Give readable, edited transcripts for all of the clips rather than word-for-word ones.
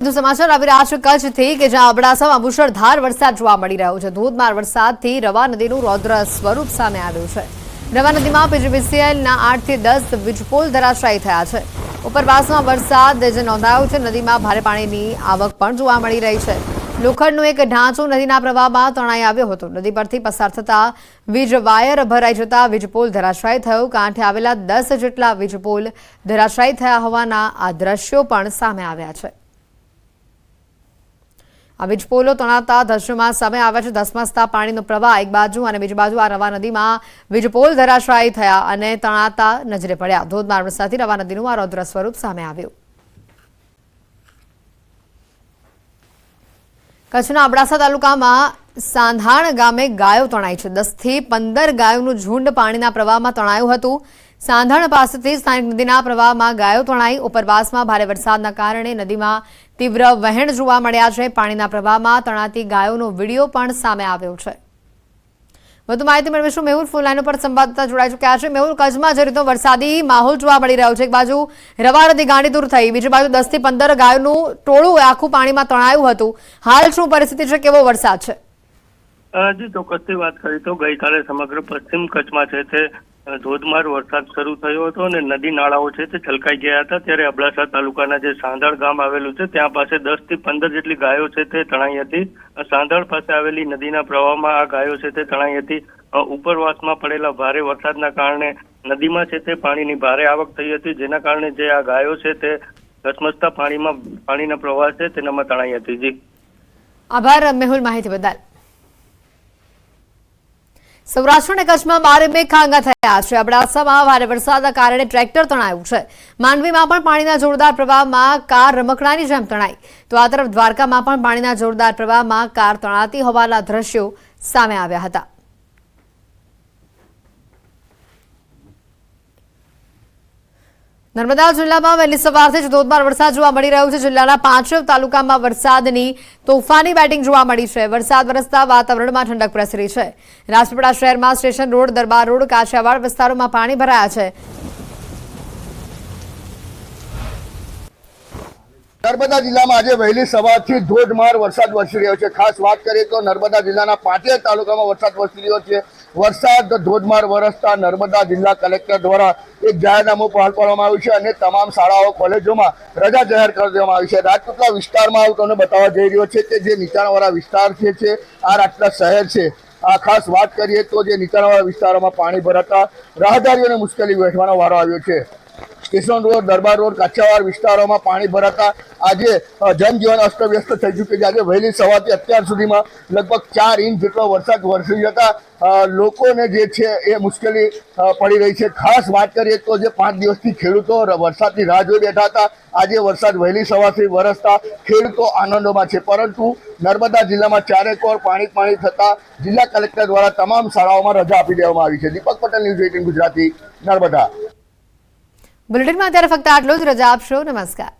સમાચાર આવી રહ્યા છે કચ્છથી કે જ્યાં અબડાસામાં મુશળધાર વરસાદ જોવા મળી રહ્યો છે। ધોધમાર વરસાદથી રવા નદીનું રૌદ્ર સ્વરૂપ સામે આવ્યું છે। રવા નદીમાં પીજીવીસીએલના 8 થી 10 વીજપોલ ધરાશાયી થયા છે। ઉપરવાસમાં વરસાદ જે નોંધાયો છે, નદીમાં ભારે પાણીની આવક પણ જોવા મળી રહી છે। લોખંડનો એક ઢાંચો નદીના પ્રવાહમાં તણાઈ આવ્યો હતો। નદી પરથી પસાર થતા વીજ વાયર ભરાઈ જતા વીજપોલ ધરાશાયી થયો। કાંઠે આવેલા 10 જેટલા વીજપોલ ધરાશાયી થયા હોવાના આ દ્રશ્યો પણ સામે આવ્યા છે। આ વીજપોલો તણાતા દ્રશ્યોમાં સામે આવ્યા છે। ધસમસતા પાણીનો પ્રવાહ એક બાજુ અને બીજી બાજુ આ રવા નદીમાં વીજપોલ ધરાશાયી થયા અને તણાતા નજરે પડ્યા। ધોધમાર વરસાદથી રવા નદીનું આ રૌદ્ર સ્વરૂપ સામે આવ્યું। કચ્છના અબડાસા તાલુકામાં સાંધાણ ગામે ગાયો તણાઈ છે। 10 થી 15 ગાયોનું ઝુંડ પાણીના પ્રવાહમાં તણાયું હતું। સાંધાણ પાસેથી સ્થાનિક નદીના પ્રવાહમાં ગાયો તણાઈ। ઉપરવાસમાં ભારે વરસાદના કારણે નદીમાં तीव्र वहेण जोवा मळ्या छे। पाणीना प्रवाहमां तणाती गायोनो विडियो पण सामे आव्यो छे। વધુ માહિતી મેળવીશું। મેહુલ ફોન લાઈન પર સંવાદદાતા જોડાઈ ચૂક્યા છે। મેહુલ, કચ્છમાં જે રીતનો વરસાદી માહોલ જોવા મળી રહ્યો છે, એક બાજુ રવા નદી ગાંડીતુર થઈ, બીજી બાજુ 10 થી 15 ગાયોનું ટોળું આખું પાણીમાં તણાયું હતું। હાલ શું પરિસ્થિતિ છે, કેવો વરસાદ છે? જી, ચોક્કસથી વાત કરીએ તો ગઈકાલે સમગ્ર પશ્ચિમ કચ્છમાં છે તે ધોધમાર વરસાદ શરૂ થયો હતો અને નદી નાળાઓ છે તે છલકાઈ ગયા હતા। ત્યારે અબડાસા તાલુકાના જે સાંધાળ ગામ આવેલું છે ત્યાં પાસે 10 થી 15 જેટલી ગાયો છે તે તણાઈ હતી। સાંધાળ પાસે આવેલી નદીના પ્રવાહમાં આ ગાયો છે તે તણાઈ હતી। ઉપરવાસમાં પડેલા ભારે વરસાદના કારણે નદીમાં છે તે પાણીની ભારે આવક થઈ હતી, જેના કારણે જે આ ગાયો છે તે ધસમસતા પાણીના પ્રવાહ છે તેનામાં તણાઈ હતી। જી, આભાર મેહુલ માહિતી બદલ। સૌરાષ્ટ્ર અને કચ્છમાં ભારે મેઘખાંગા થયા છે। અબડાસામાં ભારે વરસાદના કારણે ટ્રેક્ટર તણાયું છે। માંડવીમાં પણ પાણીના જોરદાર પ્રવાહમાં કાર રમકડાની જેમ તણાઈ, તો આ તરફ દ્વારકામાં પણ પાણીના જોરદાર પ્રવાહમાં કાર તણાતી હોવાના દ્રશ્યો સામે આવ્યા હતા। નર્મદા જિલ્લામાં વહેલી સવારથી જ ધોધમાર વરસાદ જોવા મળી રહ્યો છે। જિલ્લાના 5 તાલુકામાં વરસાદની તોફાની બેટિંગ જોવા મળી છે। વરસાદ વરસતા વાતાવરણમાં ઠંડક પ્રસરી છે। રાજપીપળા શહેરમાં સ્ટેશન રોડ, દરબાર રોડ, કાછિયાવાડ વિસ્તારોમાં પાણી ભરાયા છે। નર્મદા જિલ્લામાં આજે વહેલી સવારથી ધોધમાર વરસાદ વરસી રહ્યો છે। ખાસ વાત કરીએ તો નર્મદા જિલ્લાના 5 તાલુકામાં વરસાદ વરસી રહ્યો છે। વરસાદ ધોધમાર વરસતા નર્મદા જિલ્લા કલેક્ટર દ્વારા એક જાહેરનામું બહાર પાડવામાં આવ્યું છે અને તમામ શાળાઓ કોલેજોમાં રજા જાહેર કરી દેવામાં આવી છે। રાજપીપળા વિસ્તારમાં હું તમને બતાવવા જઈ રહ્યો છે કે જે નીચાણવાળા વિસ્તાર છે આ રાજપીપળા શહેર છે। આ ખાસ વાત કરીએ તો જે નીચાણવાળા વિસ્તારોમાં પાણી ભરાતા રાહદારીઓને મુશ્કેલી વેઠવાનો વારો આવ્યો છે। સ્ટેશન રોડ, દરબાર રોડ, કાછિયાવાડ વિસ્તારોમાં પાણી ભરાતા આજે જનજીવન અસ્તવ્યસ્ત થઈ ચૂક્યું છે। આજે વહેલી સવારથી અત્યાર સુધીમાં લગભગ 4 ઇંચ જેટલો વરસાદ વરસી જતા લોકોને જે છે એ મુશ્કેલી પડી રહી છે। ખાસ વાત કરીએ તો જે 5 દિવસથી ખેડૂતો વરસાદની રાહ જોઈ બેઠા હતા, આજે વરસાદ વહેલી સવારથી વરસતા ખેડૂતો આનંદોમાં છે। પરંતુ નર્મદા જિલ્લામાં ચારેકોર પાણી થતા જિલ્લા કલેક્ટર દ્વારા તમામ શાળાઓમાં રજા આપી દેવામાં આવી છે। દીપક પટેલ, ન્યૂઝ 18 ગુજરાતી, નર્મદા। બુલેટિનમાં અત્યારે ફક્ત આટલું જ। રજા આપશો। નમસ્કાર।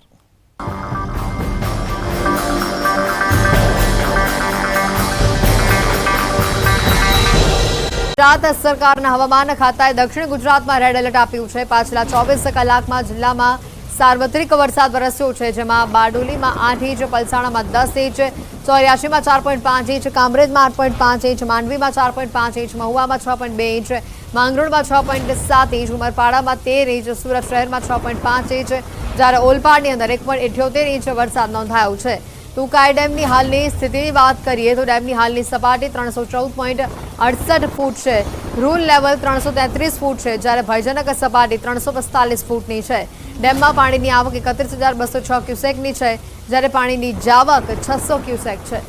ગુજરાત સરકારના હવામાન ખાતાએ દક્ષિણ ગુજરાતમાં રેડ એલર્ટ આપ્યું છે। પાછલા 24 કલાકમાં જિલ્લામાં સાર્વત્રિક વરસાદ વરસ્યો છે, જેમાં બારડોલીમાં 8 ઇંચ, પલસાણામાં 10 ઇંચ, ચોર્યાશીમાં 4.5 ઇંચ, કામરેજમાં 8.5 ઇંચ, માંડવીમાં 4.5 ઇંચ, મહુવામાં 6.2 ઇંચ, માંગરોળમાં 6.7 ઇંચ, ઉમરપાડામાં 13 ઇંચ, સુરત શહેરમાં 6.5 ઇંચ, જ્યારે ઓલપાડની અંદર 1.78 ઇંચ વરસાદ નોંધાયો છે। તુકાઈ ડેમની હાલની સ્થિતિની વાત કરીએ તો ડેમની હાલની સપાટી 314.68 ફૂટ છે। રૂલ લેવલ 333 ફૂટ છે, જ્યારે ભયજનક સપાટી 345 ફૂટની છે। ડેમમાં પાણીની આવક 31,206 ક્યુસેકની છે, જ્યારે પાણીની જાવક 600 ક્યુસેક છે।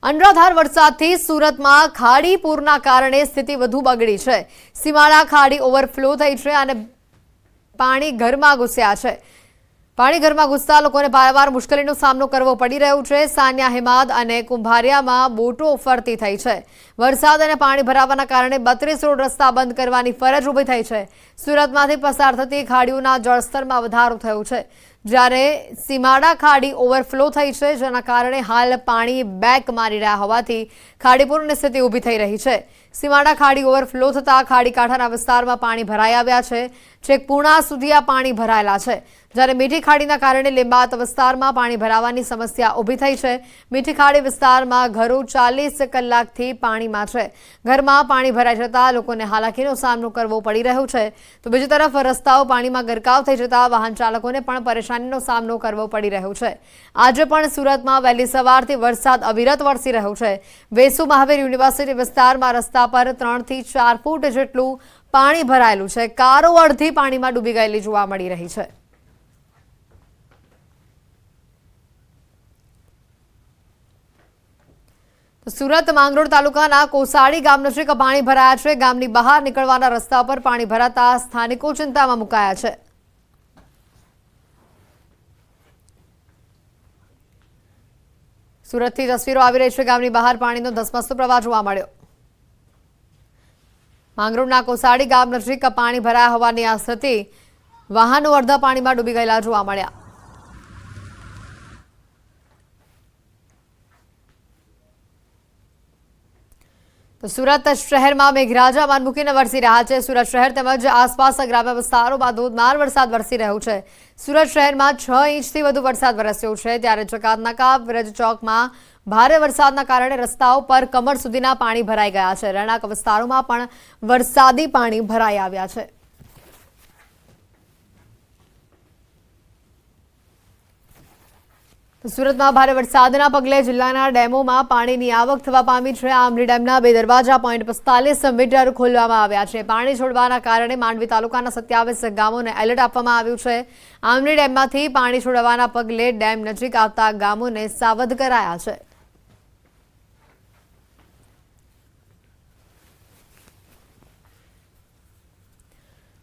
અનરાધાર વરસાદથી સુરતમાં ખાડી પૂરના કારણે સ્થિતિ વધુ બગડી છે। સીમાડા ખાડી ઓવરફ્લો થઈ છે અને પાણી ઘરમાં ઘૂસ્યા છે। પાણી ઘરમાં ઘૂસતા લોકોને વારંવાર મુશ્કેલીનો સામનો કરવો પડી રહ્યો છે। સાન્યા, હિમાદ અને કુંભારિયામાં બોટો ફરતી થઈ છે। વરસાદ અને પાણી ભરાવાના કારણે 32 રોડ રસ્તા બંધ કરવાની ફરજ ઊભી થઈ છે। સુરતમાંથી પસાર થતી ખાડીઓના જળસ્તરમાં વધારો થયો છે। જ્યારે સીમાડા ખાડી ઓવરફ્લો થઈ છે, જેના કારણે હાલ પાણી બેક મારી રહ્યા હોવાથી ખાડીપૂરની સ્થિતિ ઊભી થઈ રહી છે। સીમાડા ખાડી ઓવરફ્લો થતાં ખાડી કાંઠાના વિસ્તારમાં પાણી ભરાઈ આવ્યા છે। છેક પૂર્ણા સુધી આ પાણી ભરાયેલા છે, જ્યારે મીઠી ખાડીના કારણે લીંબાત વિસ્તારમાં પાણી ભરાવાની સમસ્યા ઊભી થઈ છે। મીઠી ખાડી વિસ્તારમાં ઘરો 40 કલાકથી પાણીમાં છે। ઘરમાં પાણી ભરાઈ જતાં લોકોને હાલાકીનો સામનો કરવો પડી રહ્યો છે, તો બીજી તરફ રસ્તાઓ પાણીમાં ગરકાવ થઈ જતા વાહન ચાલકોને પણ પરેશાનીનો સામનો કરવો પડી રહ્યો છે। આજે પણ સુરતમાં વહેલી સવારથી વરસાદ અવિરત વરસી રહ્યો છે। વેસુ મહાવીર યુનિવર્સિટી વિસ્તારમાં રસ્તા પર 3 થી 4 ફૂટ જેટલું પાણી ભરાયેલું છે। કારો અડધી પાણીમાં ડૂબી ગયેલી જોવા મળી રહી છે। સુરત માંગરોળ તાલુકાના કોસાડી ગામ નજીક પાણી ભરાયા છે। ગામની બહાર નીકળવાના રસ્તા પર પાણી ભરાતા સ્થાનિકો ચિંતામાં મુકાયા છે। સુરતથી તસવીરો આવી રહી છે। ગામની બહાર પાણીનો ધસમસતો પ્રવાહ જોવા મળ્યો। માંગરોળના કોસાડી ગામ નજીક પાણી ભરાયા હોવાની આ સ્થિતિ, વાહનો અડધા પાણીમાં ડૂબી ગયેલા જોવા મળ્યા। તો સુરત શહેરમાં મેઘરાજા મૂકીને વરસી રહ્યા છે। સુરત શહેર તેમજ આસપાસના ગ્રામ્ય વિસ્તારોમાં ધોધમાર વરસાદ વરસી રહ્યો છે। સુરત શહેરમાં 6 ઇંચથી વધુ વરસાદ વરસ્યો છે, ત્યારે જકાતનાકા બ્રજ ચોકમાં ભારે વરસાદના કારણે રસ્તાઓ પર કમર સુધીના પાણી ભરાઈ ગયા છે। રહેણાંક વિસ્તારોમાં પણ વરસાદી પાણી ભરાઈ આવ્યા છે। સુરતમાં ભારે વરસાદના પગલે જિલ્લાના ડેમોમાં પાણીની આવક થવા પામી છે। આમલી ડેમના 2 દરવાજા 0.45 મીટર ખોલવામાં આવ્યા છે। પાણી છોડવાના કારણે માંડવી તાલુકાના 27 ગામોને એલર્ટ આપવામાં આવ્યું છે। આમલી ડેમમાંથી પાણી છોડવાના પગલે ડેમ નજીક આવતા ગામોને સાવધ કરાયા છે।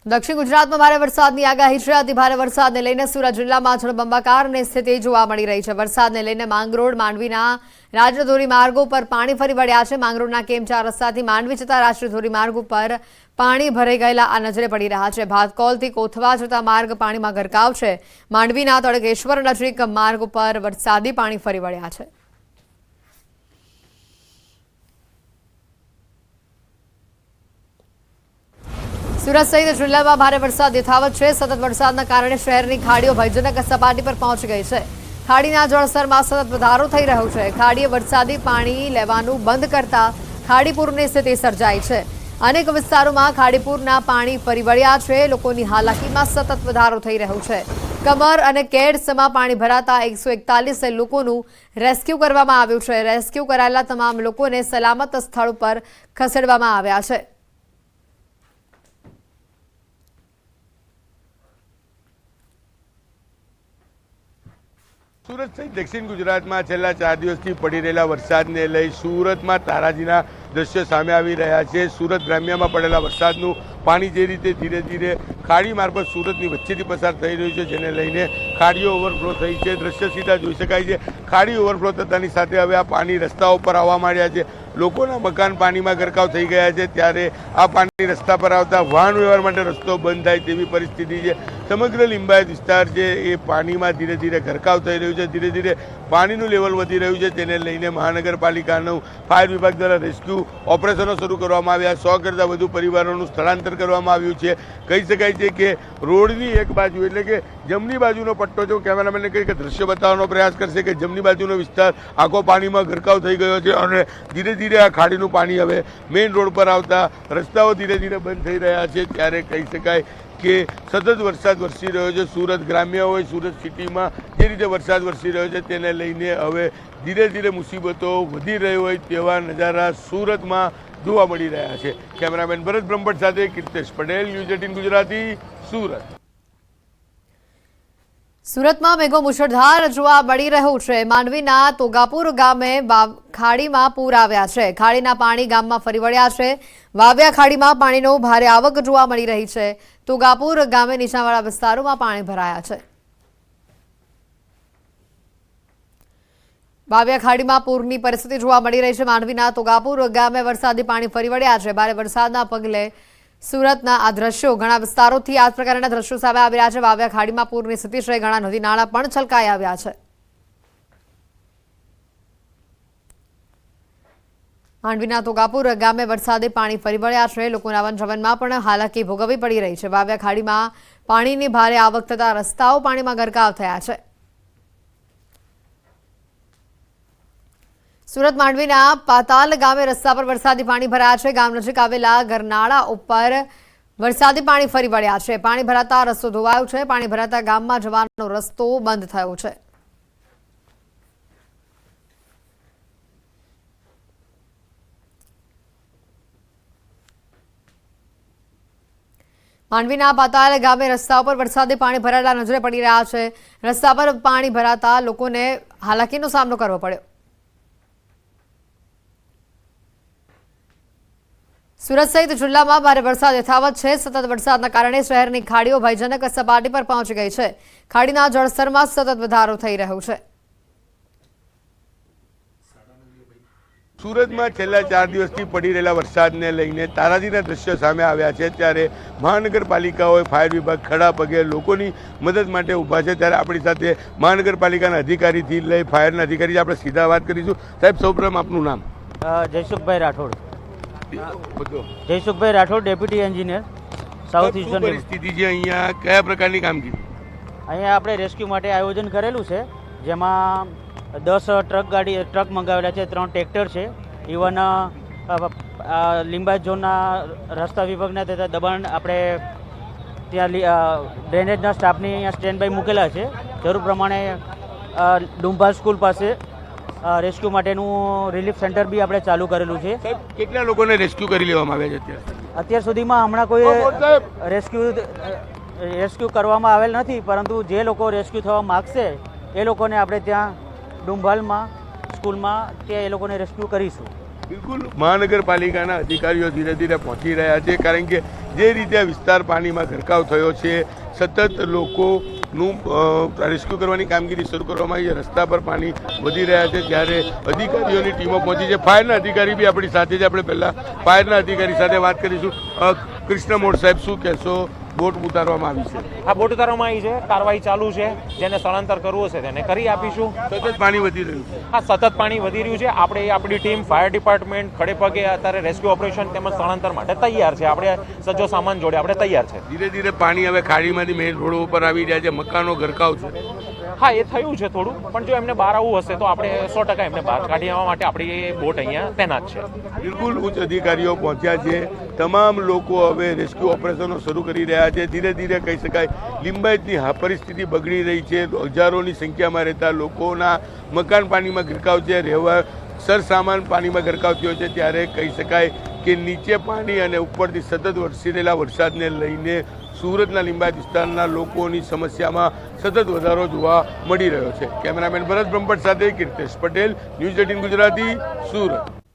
દક્ષિણ ગુજરાતમાં ભારે વરસાદની આગાહી છે। અતિ ભારે વરસાદને લઈને સુરત જિલ્લામાં જળબંબાકારની સ્થિતિ જોવા મળી રહી છે। વરસાદને લઈને માંગરોળ માંડવીના રાષ્ટ્રીય ધોરીમાર્ગો પર પાણી ફરી વળ્યા છે। માંગરોળના કેમ4 રસ્તાથી માંડવી જતા રાષ્ટ્રીય ધોરીમાર્ગ ઉપર પાણી ભરાઈ ગયેલા આ નજરે પડી રહ્યા છે। ભાતકોલથી કોથવા જતા માર્ગ પાણીમાં ગરકાવ છે। માંડવીના તડકેશ્વર નજીક માર્ગ ઉપર વરસાદી પાણી ફરી વળ્યા છે। સુરત સહિત જિલ્લામાં ભારે વરસાદ યથાવત છે। સતત વરસાદના કારણે શહેરની ખાડીઓ ભયજનક સપાટી પર પહોંચી ગઈ છે। ખાડીના જળસ્તરમાં સતત વધારો થઈ રહ્યો છે। ખાડીએ વરસાદી પાણી લેવાનું બંધ કરતા ખાડીપૂરની સ્થિતિ સર્જાઈ છે। અનેક વિસ્તારોમાં ખાડીપૂરના પાણી ફરી વળ્યા છે। લોકોની હાલાકીમાં સતત વધારો થઈ રહ્યો છે। કમર અને કેડસમાં પાણી ભરાતા 141 લોકોનું રેસ્ક્યુ કરવામાં આવ્યું છે। રેસ્ક્યુ કરાયેલા તમામ લોકોને સલામત સ્થળ પર ખસેડવામાં આવ્યા છે। સુરત સહિત દક્ષિણ ગુજરાતમાં છેલ્લા 4 દિવસથી પડી રહેલા વરસાદને લઈ સુરતમાં તારાજીના દ્રશ્યો સામે આવી રહ્યા છે। સુરત ગ્રામ્યમાં પડેલા વરસાદનું પાણી જે રીતે ધીરે ધીરે ખાડી મારફત સુરતની વચ્ચેથી પસાર થઈ રહ્યું છે, જેને લઈને ખાડીઓ ઓવરફ્લો થઈ છે। દ્રશ્ય સીધા જોઈ શકાય છે। ખાડી ઓવરફ્લો થતાની સાથે હવે આ પાણી રસ્તાઓ પર આવવા માંડ્યા છે। લોકોના મકાન પાણીમાં ગરકાવ થઈ ગયા છે, ત્યારે આ પાણી રસ્તા પર આવતા વાહન વ્યવહાર માટે રસ્તો બંધ થાય તેવી પરિસ્થિતિ છે। સમગ્ર લિંબાયત વિસ્તાર છે એ પાણીમાં ધીરે ધીરે ગરકાવ થઈ રહ્યું છે। ધીરે ધીરે પાણીનું લેવલ વધી રહ્યું છે, તેને લઈને મહાનગરપાલિકાનું ફાયર વિભાગ દ્વારા રેસ્ક્યુ ઓપરેશનો શરૂ કરવામાં આવ્યા। 100 કરતાં વધુ પરિવારોનું સ્થળાંતર કરવામાં આવ્યું છે। કહી શકાય છે કે રોડની એક બાજુ એટલે કે જમણી બાજુનો પટ્ટો જો કેમેરામેનને કહી કે દ્રશ્ય બતાવવાનો પ્રયાસ કરશે કે જમણી બાજુનો વિસ્તાર આખો પાણીમાં ગરકાવ થઈ ગયો છે અને ધીરે ધીરે આ ખાડીનું પાણી હવે મેઇન રોડ પર આવતા રસ્તાઓ ધીરે ધીરે બંધ થઈ રહ્યા છે। ત્યારે કહી શકાય કે સતત વરસાદ વરસી રહ્યો છે। સુરત ગ્રામ્ય હોય, સુરત સિટીમાં જે રીતે વરસાદ વરસી રહ્યો છે તેને લઈને હવે ધીરે ધીરે મુસીબતો વધી રહી હોય તેવા નજારા સુરતમાં જોવા મળી રહ્યા છે। કેમેરામેન ભરત બ્રહ્મભટ્ટ સાથે કીર્તેશ પટેલ, ન્યૂઝ 18 ગુજરાતી, સુરત। સુરતમાં મેઘો મુશળધાર જોવા મળી રહ્યું છે। માંડવીના તોગાપુર ગામે ખાડીમાં પૂર આવ્યા છે। ખાડીના પાણી ગામમાં ફરી વળ્યા છે। વાવ્યા ખાડીમાં પાણીનો ભારે આવક જોવા મળી રહી છે। તોગાપુર ગામે નીચાણવાળા વિસ્તારોમાં પાણી ભરાયા છે। વાવ્યા ખાડીમાં પૂરની પરિસ્થિતિ જોવા મળી રહી છે। માંડવીના તોગાપુર ગામે વરસાદી પાણી ફરી વળ્યા છે। ભારે વરસાદના પગલે સુરતના આ દ્રશ્યો ઘણા વિસ્તારોથી આ પ્રકારના દ્રશ્યો સામે આવી રહ્યા છે. વાવ્યા ખાડીમાં પૂરની સ્થિતિ છે. ઘણા નદી નાળા પણ છલકાઈ આવ્યા છે. માંડવીના તોગાપુર ગામે વરસાદે પાણી ફરી વળ્યા છે. લોકોના વનજવનમાં પણ હાલાકી ભોગવવી પડી રહી છે. વાવ્યા ખાડીમાં પાણીની ભારે આવક થતા રસ્તાઓ પાણીમાં ગરકાવ થયા છે. સુરત માંડવીના પાતાલ ગામે રસ્તા પર વરસાદી પાણી ભરાયા છે. ગામ નજીક આવેલા ગરનાળા ઉપર વરસાદી પાણી ફરી વળ્યા છે. પાણી ભરાતા રસ્તો ધોવાયો છે. પાણી ભરાતા ગામમાં જવાનો રસ્તો બંધ થયો છે. માંડવીના પાતાલ ગામે રસ્તા ઉપર વરસાદી પાણી ભરાયેલા નજરે પડી રહ્યા છે. રસ્તા પર પાણી ભરાતા લોકોને હાલાકીનો સામનો કરવો પડ્યો. સુરત સહિત જિલ્લામાં ભારે વરસાદ યથાવત છે. સતત વરસાદના કારણે શહેરની ખાડીઓ ભયજનક સપાટી પર પહોંચી ગઈ છે. ખાડીના જળસ્તરમાં સતત વધારો થઈ રહ્યો છે. સુરતમાં છેલ્લા 4 દિવસથી પડી રહેલા વરસાદને લઈને તારાજીના દ્રશ્યો સામે આવ્યા છે. ત્યારે મહાનગરપાલિકાઓએ ફાયર વિભાગ ખડા પગે લોકોની મદદ માટે ઊભા છે. ત્યારે આપણી સાથે મહાનગરપાલિકાના અધિકારીથી લઈ ફાયરના અધિકારી આપણે સીધા વાત કરીશું. સાહેબ, સૌપ્રથમ આપનું નામ? Jaysukhbhai Rathod. Jaysukhbhai Rathod, deputy engineer, south eastern. પરિસ્થિતિ છે અહીંયા, કયા પ્રકારની કામગીરી? અહીંયા આપણે રેસ્ક્યુ માટે આયોજન કરેલું છે, જેમાં 10 ટ્રક મંગાવેલા છે, 3 ટ્રેક્ટર છે. ઇવન લિંબાયત ઝોનના રસ્તા વિભાગના તથા દબાણ આપણે ત્યાં ડ્રેનેજના સ્ટાફની અહીંયા સ્ટેન્ડ બાય મૂકેલા છે. જરૂર પ્રમાણે ડુંભાલ સ્કૂલ પાસે રેસ્ક્યુ માટેનું રિલીફ સેન્ટર બી આપણે ચાલુ કરેલું છે. કેટલા લોકોને રેસ્ક્યુ કરી લેવામાં આવ્યા છે અત્યાર સુધીમાં? હમણાં કોઈ રેસ્ક્યુ કરવામાં આવેલ નથી, પરંતુ જે લોકો રેસ્ક્યુ થવા માગશે એ લોકોને આપણે ત્યાં ડુંભાલમાં સ્કૂલમાં ત્યાં એ લોકોને રેસ્ક્યુ કરીશું. બિલકુલ, મહાનગરપાલિકાના અધિકારીઓ ધીરે ધીરે પહોંચી રહ્યા છે, કારણ કે જે રીતે આ વિસ્તાર પાણીમાં ગરકાવ થયો છે, સતત લોકોનું રેસ્ક્યુ કરવાની કામગીરી શરૂ કરવામાં આવી છે. રસ્તા પર પાણી વધી રહ્યા છે, ત્યારે અધિકારીઓની ટીમો પહોંચી છે. ફાયરના અધિકારી બી આપણી સાથે છે. આપણે પહેલાં ફાયરના અધિકારી સાથે વાત કરીશું. કૃષ્ણ મોડ સાહેબ, શું કહેશો? બોટ ઉતારવામાં આવી છે. આ બોટ ઉતારવામાં આવી છે, કાર્યવાહી ચાલુ છે. જેને સ્થળાંતર કરવું હશે તેને કરી આપીશું. સતત પાણી વધી રહ્યું છે. હા, સતત પાણી વધી રહ્યું છે. આપણી ટીમ ફાયર ડિપાર્ટમેન્ટ ખડે પગે અત્યારે રેસ્ક્યુ ઓપરેશન તેમજ સ્થળાંતર માટે તૈયાર છે. આપણે સજ્જો સામાન જોડે આપણે તૈયાર છે. ધીરે ધીરે પાણી હવે ખાડીમાંથી મેઇન રોડ ઉપર આવી રહ્યા છે. મકાનો ગરકાવ છે. હા, એ થયું છે થોડું, પણ જો એમને બહાર આવવું હશે તો આપણે 100% એમને બહાર કાઢી આવવા માટે આપણી બોટ અહીંયા તૈનાત છે. બિલકુલ, ઉચ્ચ અધિકારીઓ પહોંચ્યા છે. તમામ લોકો હવે રેસ્ક્યુ ઓપરેશનો શરૂ કરી રહ્યા છે. ધીરે ધીરે કહી શકાય લિંબાયતની પરિસ્થિતિ બગડી રહી છે. હજારોની સંખ્યામાં રહેતા લોકોના મકાન પાણીમાં ગરકાવ છે. રહેવા સરસામાન પાણીમાં ગરકાવ થયો છે. ત્યારે કહી શકાય કે નીચે પાણી અને ઉપરથી સતત વરસી રહેલા વરસાદને લઈને સુરતના લિંબાયત વિસ્તારના લોકોની સમસ્યામાં સતત વધારો જોવા મળી રહ્યો છે. કેમેરામેન ભરત બ્રહ્મભટ્ટ સાથે કીર્તેશ પટેલ, ન્યૂઝ 18 ગુજરાતી, સુરત.